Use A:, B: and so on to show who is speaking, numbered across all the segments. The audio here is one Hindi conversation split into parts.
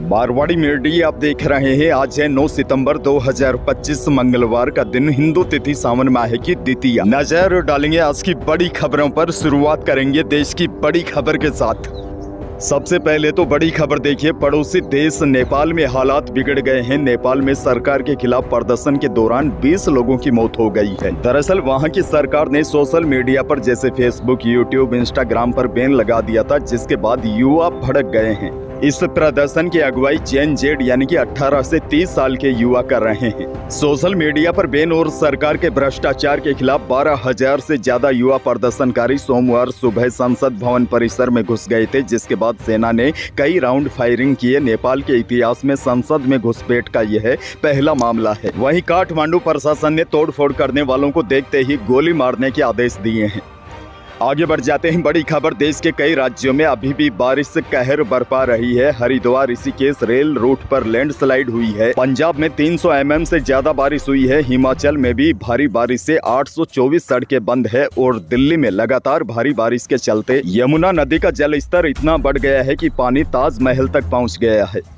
A: मारवाड़ी मीडिया आप देख रहे हैं। आज है 9 सितंबर 2025 मंगलवार का दिन, हिंदू तिथि सावन माह की द्वितीया। नजर डालेंगे आज की बड़ी खबरों पर। शुरुआत करेंगे देश की बड़ी खबर के साथ। सबसे पहले तो बड़ी खबर देखिए, पड़ोसी देश नेपाल में हालात बिगड़ गए हैं। नेपाल में सरकार के खिलाफ प्रदर्शन के दौरान 20 लोगों की मौत हो गई है। दरअसल वहां की सरकार ने सोशल मीडिया पर जैसे फेसबुक, यूट्यूब, इंस्टाग्राम पर बैन लगा दिया था, जिसके बाद युवा भड़क गए हैं। इस प्रदर्शन की अगुवाई जेन जेड यानी कि 18 से 30 साल के युवा कर रहे हैं। सोशल मीडिया पर बैन और सरकार के भ्रष्टाचार के खिलाफ 12,000 से ज्यादा युवा प्रदर्शनकारी सोमवार सुबह संसद भवन परिसर में घुस गए थे, जिसके बाद सेना ने कई राउंड फायरिंग किए। नेपाल के इतिहास में संसद में घुसपैठ का यह पहला मामला है। वहीं काठमांडू प्रशासन ने तोड़फोड़ करने वालों को देखते ही गोली मारने के आदेश दिए हैं। आगे बढ़ जाते हैं। बड़ी खबर, देश के कई राज्यों में अभी भी बारिश से कहर बरपा रही है। हरिद्वार ऋषिकेश रेल रूट पर लैंडस्लाइड हुई है। पंजाब में 300 mm से ज्यादा बारिश हुई है। हिमाचल में भी भारी बारिश से 824 सड़कें बंद है और दिल्ली में लगातार भारी बारिश के चलते यमुना नदी का जलस्तर इतना बढ़ गया है कि पानी ताजमहल तक पहुंच गया है।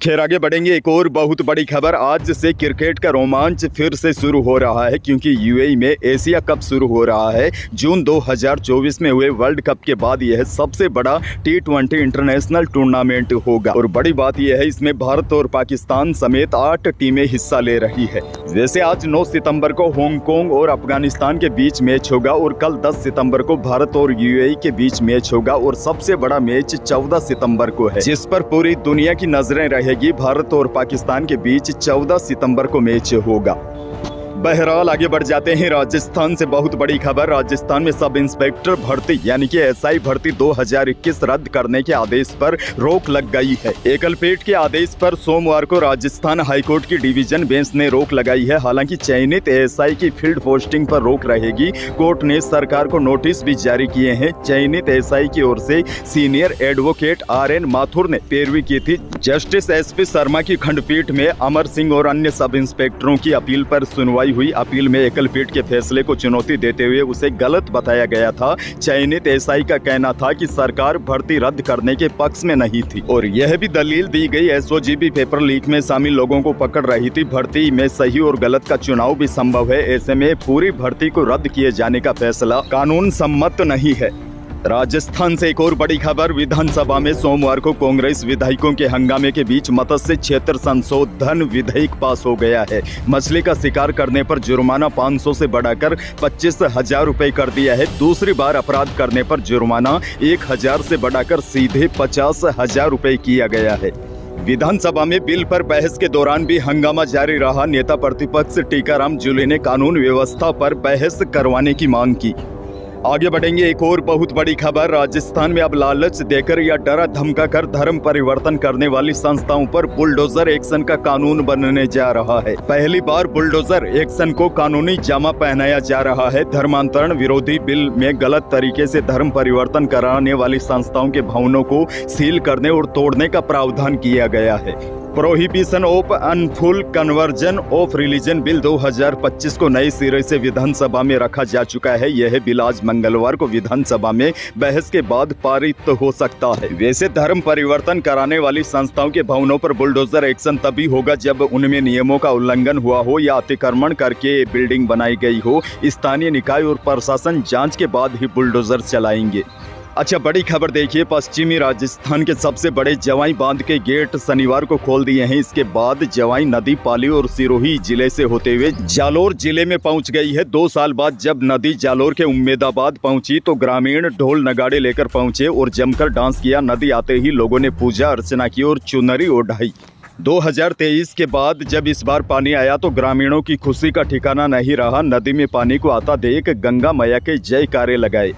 A: खैर आगे बढ़ेंगे। एक और बहुत बड़ी खबर, आज से क्रिकेट का रोमांच फिर से शुरू हो रहा है, क्योंकि यूएई में एशिया कप शुरू हो रहा है। जून 2024 में हुए वर्ल्ड कप के बाद यह सबसे बड़ा T20 इंटरनेशनल टूर्नामेंट होगा और बड़ी बात यह है, इसमें भारत और पाकिस्तान समेत 8 टीमें हिस्सा ले रही है। वैसे आज 9 सितंबर को हांगकांग और अफगानिस्तान के बीच मैच होगा और कल 10 सितंबर को भारत और यूएई के बीच मैच होगा और सबसे बड़ा मैच 14 सितंबर को है, जिस पर पूरी दुनिया की नजरें रहेगी। भारत और पाकिस्तान के बीच 14 सितंबर को मैच होगा। बहरहाल आगे बढ़ जाते हैं। राजस्थान से बहुत बड़ी खबर, राजस्थान में सब इंस्पेक्टर भर्ती यानी कि एसआई भर्ती 2021 रद्द करने के आदेश पर रोक लग गई है। एकल पीठ के आदेश पर सोमवार को राजस्थान हाईकोर्ट की डिवीजन बेंच ने रोक लगाई है। हालांकि चयनित एएसआई की फील्ड पोस्टिंग पर रोक रहेगी। कोर्ट ने सरकार को नोटिस भी जारी किए हैं। चयनित एएसआई की ओर से सीनियर एडवोकेट RN माथुर ने पैरवी की थी। जस्टिस SP शर्मा की खंडपीठ में अमर सिंह और अन्य सब इंस्पेक्टरों की अपील पर सुनवाई हुई। अपील में एकल पीठ के फैसले को चुनौती देते हुए उसे गलत बताया गया था। चयनित एएसआई का कहना था कि सरकार भर्ती रद्द करने के पक्ष में नहीं थी और यह भी दलील दी गई SOGB पेपर लीक में शामिल लोगों को पकड़ रही थी। भर्ती में सही और गलत का चुनाव भी संभव है। ऐसे में पूरी भर्ती को रद्द किए जाने का फैसला कानून सम्मत नहीं है। राजस्थान से एक और बड़ी खबर, विधानसभा में सोमवार को कांग्रेस विधायकों के हंगामे के बीच मत्स्य क्षेत्र संशोधन विधेयक पास हो गया है। मछली का शिकार करने पर जुर्माना 500 से बढ़ाकर 25,000 रुपए कर दिया है। दूसरी बार अपराध करने पर जुर्माना 1,000 से बढ़ाकर सीधे 50,000 रुपए किया गया है। विधानसभा में बिल पर बहस के दौरान भी हंगामा जारी रहा। नेता प्रतिपक्ष टीकाराम जूली ने कानून व्यवस्था पर बहस करवाने की मांग की। आगे बढ़ेंगे। एक और बहुत बड़ी खबर, राजस्थान में अब लालच देकर या डरा धमका कर धर्म परिवर्तन करने वाली संस्थाओं पर बुलडोजर एक्शन का कानून बनने जा रहा है। पहली बार बुलडोजर एक्शन को कानूनी जामा पहनाया जा रहा है। धर्मांतरण विरोधी बिल में गलत तरीके से धर्म परिवर्तन कराने वाली संस्थाओं के भवनों को सील करने और तोड़ने का प्रावधान किया गया है। Prohibition of unlawful conversion of religion bill 2025 को नए सिरे से विधानसभा में रखा जा चुका है। यह बिल आज मंगलवार को विधानसभा में बहस के बाद पारित हो सकता है। वैसे धर्म परिवर्तन कराने वाली संस्थाओं के भवनों पर बुलडोजर एक्शन तभी होगा जब उनमें नियमों का उल्लंघन हुआ हो या अतिक्रमण करके बिल्डिंग बनाई गई हो। स्थानीय निकाय और प्रशासन जांच के बाद ही बुलडोजर चलाएंगे। अच्छा, बड़ी खबर देखिए, पश्चिमी राजस्थान के सबसे बड़े जवाई बांध के गेट शनिवार को खोल दिए हैं। इसके बाद जवाई नदी पाली और सिरोही जिले से होते हुए जालोर जिले में पहुंच गई है। 2 साल बाद जब नदी जालोर के उम्मेदाबाद पहुंची तो ग्रामीण ढोल नगाड़े लेकर पहुंचे और जमकर डांस किया। नदी आते ही लोगों ने पूजा अर्चना की और चुनरी ओढ़ाई। 2023 के बाद जब इस बार पानी आया तो ग्रामीणों की खुशी का ठिकाना नहीं रहा। नदी में पानी को आता देख गंगा मैया के जयकारे लगाए।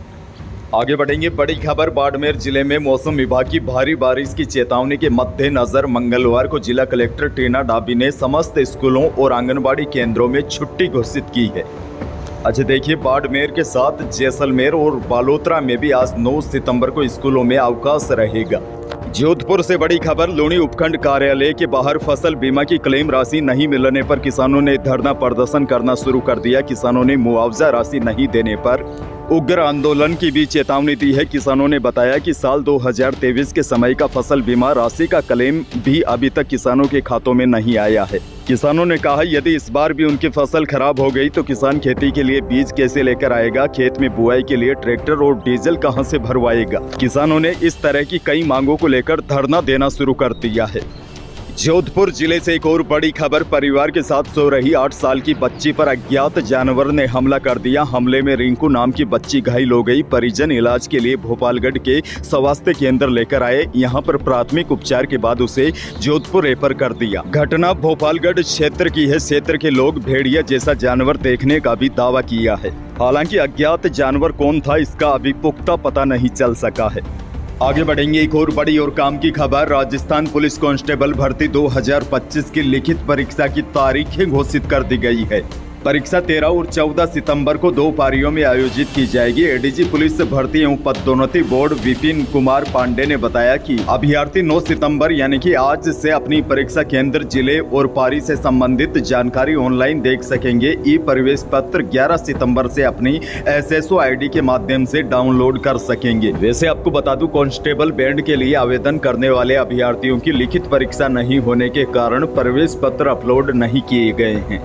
A: आगे बढ़ेंगे। बड़ी खबर, बाड़मेर जिले में मौसम विभाग की भारी बारिश की चेतावनी के मद्देनजर मंगलवार को जिला कलेक्टर टीना डाबी ने समस्त स्कूलों और आंगनबाड़ी केंद्रों में छुट्टी घोषित की है। अच्छा देखिए, बाड़मेर के साथ जैसलमेर और बालोतरा में भी आज 9 सितंबर को स्कूलों में अवकाश रहेगा। जोधपुर से बड़ी खबर। लूणी उपखंड कार्यालय के बाहर फसल बीमा की क्लेम राशि नहीं मिलने पर किसानों ने धरना प्रदर्शन करना शुरू कर दिया। किसानों ने मुआवजा राशि नहीं देने पर उग्र आंदोलन की भी चेतावनी दी है। किसानों ने बताया कि साल 2023 के समय का फसल बीमा राशि का क्लेम भी अभी तक किसानों के खातों में नहीं आया है। किसानों ने कहा यदि इस बार भी उनकी फसल खराब हो गई तो किसान खेती के लिए बीज कैसे लेकर आएगा, खेत में बुआई के लिए ट्रैक्टर और डीजल कहां से भरवाएगा। किसानों ने इस तरह की कई मांगों को लेकर धरना देना शुरू कर दिया है। जोधपुर जिले से एक और बड़ी खबर। परिवार के साथ सो रही 8 साल की बच्ची पर अज्ञात जानवर ने हमला कर दिया। हमले में रिंकू नाम की बच्ची घायल हो गई। परिजन इलाज के लिए भोपालगढ़ के स्वास्थ्य केंद्र लेकर आए। यहां पर प्राथमिक उपचार के बाद उसे जोधपुर रेफर कर दिया। घटना भोपालगढ़ क्षेत्र की है। क्षेत्र के लोग भेड़िया जैसा जानवर देखने का भी दावा किया है। हालांकि अज्ञात जानवर कौन था इसका अभी पुख्ता पता नहीं चल सका है। आगे बढ़ेंगे एक और बड़ी और काम की खबर। राजस्थान पुलिस कांस्टेबल भर्ती 2025 की लिखित परीक्षा की तारीखें घोषित कर दी गई है। परीक्षा 13 और 14 सितंबर को 2 पारियों में आयोजित की जाएगी। एडीजी पुलिस भर्ती एवं पदोन्नति बोर्ड विपिन कुमार पांडे ने बताया कि अभ्यर्थी 9 सितंबर यानी कि आज से अपनी परीक्षा केंद्र, जिले और पारी से संबंधित जानकारी ऑनलाइन देख सकेंगे। ई प्रवेश पत्र 11 सितंबर से अपनी SSO ID के माध्यम से डाउनलोड कर सकेंगे। वैसे आपको बता दूं, कांस्टेबल बैंड के लिए आवेदन करने वाले अभ्यर्थियों की लिखित परीक्षा नहीं होने के कारण प्रवेश पत्र अपलोड नहीं किए गए हैं।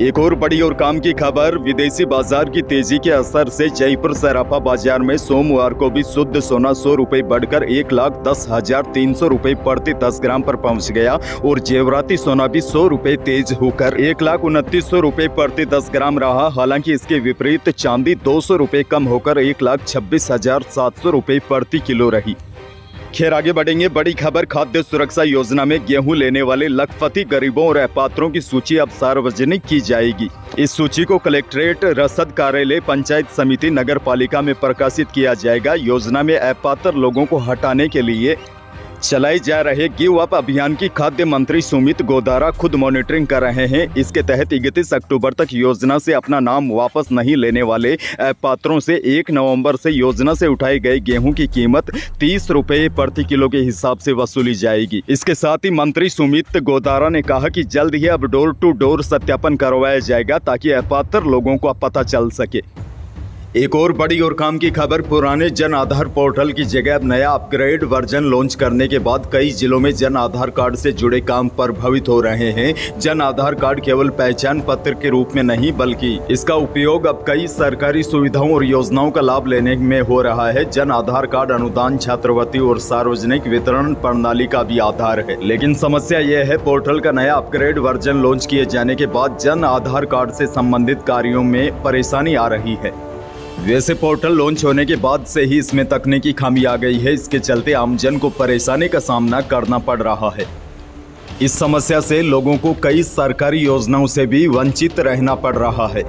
A: एक और बड़ी और काम की खबर। विदेशी बाजार की तेजी के असर से जयपुर सराफा बाजार में सोमवार को भी शुद्ध सोना 100 रुपए बढ़कर 1,10,300 रुपए प्रति 10 ग्राम पर पहुंच गया और जेवराती सोना भी 100 रुपए तेज होकर 1,29,000 रुपए प्रति 10 ग्राम रहा। हालांकि इसके विपरीत चांदी 200 रुपए कम होकर 1,26,700 रुपए प्रति किलो रही। खैर आगे बढ़ेंगे। बड़ी खबर। खाद्य सुरक्षा योजना में गेहूं लेने वाले लखपति गरीबों और अपात्रों की सूची अब सार्वजनिक की जाएगी। इस सूची को कलेक्ट्रेट, रसद कार्यालय, पंचायत समिति, नगर पालिका में प्रकाशित किया जाएगा। योजना में अपात्र लोगों को हटाने के लिए चलाए जा रहे गिव अप अभियान की खाद्य मंत्री सुमित गोदारा खुद मॉनिटरिंग कर रहे हैं। इसके तहत 31 अक्टूबर तक योजना से अपना नाम वापस नहीं लेने वाले अपात्रों से 1 नवंबर से योजना से उठाए गए गेहूं की कीमत 30 रुपए प्रति किलो के हिसाब से वसूली जाएगी। इसके साथ ही मंत्री सुमित गोदारा ने कहा कि जल्द ही अब डोर टू डोर सत्यापन करवाया जाएगा ताकि अपात्र लोगों को पता चल सके। एक और बड़ी और काम की खबर। पुराने जन आधार पोर्टल की जगह अब नया अपग्रेड वर्जन लॉन्च करने के बाद कई जिलों में जन आधार कार्ड से जुड़े काम प्रभावित हो रहे हैं। जन आधार कार्ड केवल पहचान पत्र के रूप में नहीं बल्कि इसका उपयोग अब कई सरकारी सुविधाओं और योजनाओं का लाभ लेने में हो रहा है। जन आधार कार्ड अनुदान, छात्रवृत्ति और सार्वजनिक वितरण प्रणाली का भी आधार है। लेकिन समस्या यह है, पोर्टल का नया अपग्रेड वर्जन लॉन्च किए जाने के बाद जन आधार कार्ड से संबंधित कार्यों में परेशानी आ रही है। वैसे पोर्टल लॉन्च होने के बाद से ही इसमें तकनीकी खामी आ गई है। इसके चलते आमजन को परेशानी का सामना करना पड़ रहा है। इस समस्या से लोगों को कई सरकारी योजनाओं से भी वंचित रहना पड़ रहा है।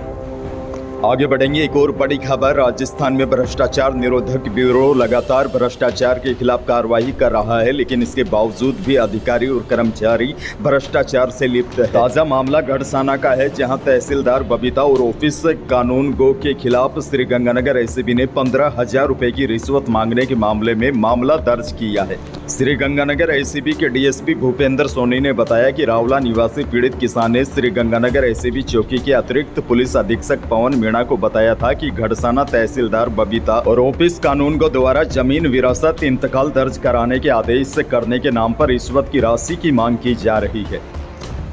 A: आगे बढ़ेंगे। एक और बड़ी खबर। राजस्थान में भ्रष्टाचार निरोधक ब्यूरो लगातार भ्रष्टाचार के खिलाफ कार्रवाई कर रहा है, लेकिन इसके बावजूद भी अधिकारी और कर्मचारी भ्रष्टाचार से लिप्त है। ताजा मामला गढ़साना का है, जहां तहसीलदार बबीता और ऑफिस कानून गो के खिलाफ श्रीगंगानगर एसीबी ने 15,000 रुपए की रिश्वत मांगने के मामले में मामला दर्ज किया है। श्रीगंगानगर एसीबी के डीएसपी भूपेंद्र सोनी ने बताया कि रावला निवासी पीड़ित किसान ने श्रीगंगानगर एसीबी चौकी के अतिरिक्त पुलिस अधीक्षक पवन मीणा को बताया था कि घड़साना तहसीलदार बबीता और ऑफिस कानून गो द्वारा जमीन विरासत इंतकाल दर्ज कराने के आदेश करने के नाम पर रिश्वत की राशि की मांग की जा रही है।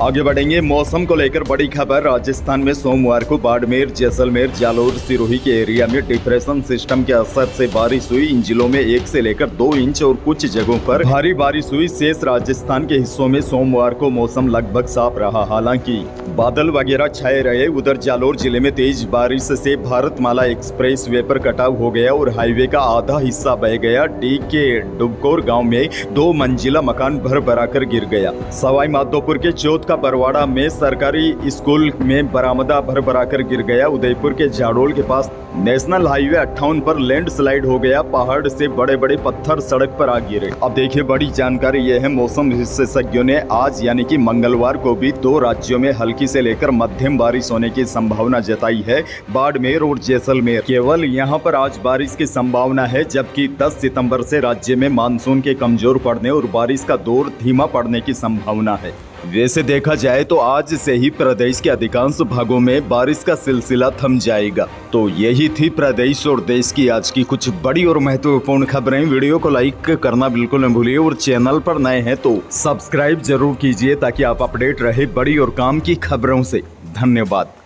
A: आगे बढ़ेंगे। मौसम को लेकर बड़ी खबर। राजस्थान में सोमवार को बाड़मेर, जैसलमेर, जालोर, सिरोही के एरिया में डिप्रेशन सिस्टम के असर से बारिश हुई। इन जिलों में 1 से लेकर 2 इंच और कुछ जगहों पर भारी बारिश हुई। शेष राजस्थान के हिस्सों में सोमवार को मौसम लगभग साफ रहा, हालांकि बादल वगैरह छाए रहे। उधर जालोर जिले में तेज बारिश से भारतमाला एक्सप्रेस वे पर कटाव हो गया और हाईवे का आधा हिस्सा बह गया। डी के डुबकोर गाँव में 2 मंजिला मकान भर भराकर गिर गया। सवाई माधोपुर के बालोद का बरवाड़ा में सरकारी स्कूल में बरामदा भर कर गिर गया। उदयपुर के झाड़ोल के पास नेशनल हाईवे 58 पर लैंडस्लाइड हो गया। पहाड़ से बड़े बड़े पत्थर सड़क पर आ गिरे। अब देखिए बड़ी जानकारी यह है, मौसम विशेषज्ञों ने आज यानी कि मंगलवार को भी 2 राज्यों में हल्की से लेकर मध्यम बारिश होने की संभावना जताई है। बाड़मेर और जैसलमेर केवल यहां पर आज बारिश की संभावना है, जबकि 10 सितंबर से राज्य में मानसून के कमजोर पड़ने और बारिश का दौर धीमा पड़ने की संभावना है। वैसे देखा जाए तो आज से ही प्रदेश के अधिकांश भागों में बारिश का सिलसिला थम जाएगा। तो यही थी प्रदेश और देश की आज की कुछ बड़ी और महत्वपूर्ण खबरें। वीडियो को लाइक करना बिल्कुल न भूलिए और चैनल पर नए हैं तो सब्सक्राइब जरूर कीजिए ताकि आप अपडेट रहे बड़ी और काम की खबरों से। धन्यवाद।